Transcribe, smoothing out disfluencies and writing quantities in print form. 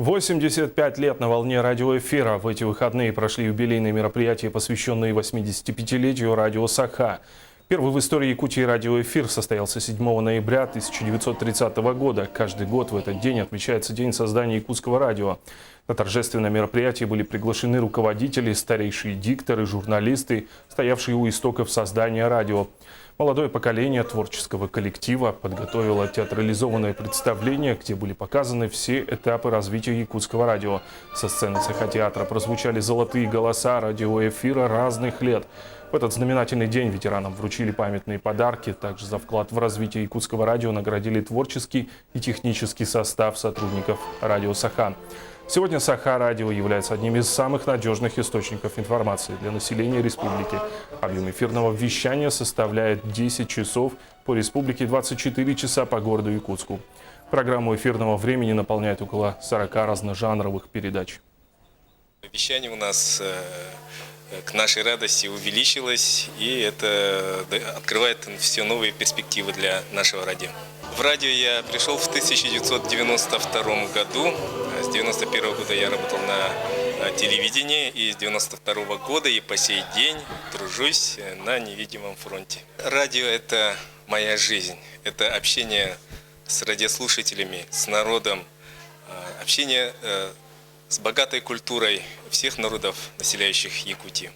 85 лет на волне радиоэфира. В эти выходные прошли юбилейные мероприятия, посвященные 85-летию радио «Саха». Первый в истории Якутии радиоэфир состоялся 7 ноября 1930 года. Каждый год в этот день отмечается день создания якутского радио. На торжественное мероприятие были приглашены руководители, старейшие дикторы, журналисты, стоявшие у истоков создания радио. Молодое поколение творческого коллектива подготовило театрализованное представление, где были показаны все этапы развития якутского радио. Со сцены Саха-театра прозвучали золотые голоса радиоэфира разных лет. В этот знаменательный день ветеранам вручили памятные подарки. Также за вклад в развитие якутского радио наградили творческий и технический состав сотрудников радио «Саха». Сегодня Саха-радио является одним из самых надежных источников информации для населения республики. Объем эфирного вещания составляет 10 часов по республике, 24 часа по городу Якутску. Программу эфирного времени наполняет около 40 разножанровых передач. Вещание у нас к нашей радости увеличилось, и это открывает все новые перспективы для нашего радио. В радио я пришел в 1992 году. С 1991 года я работал на телевидении, и с 1992 года и по сей день тружусь на невидимом фронте. Радио – это моя жизнь, это общение с радиослушателями, с народом, общение с богатой культурой всех народов, населяющих Якутию.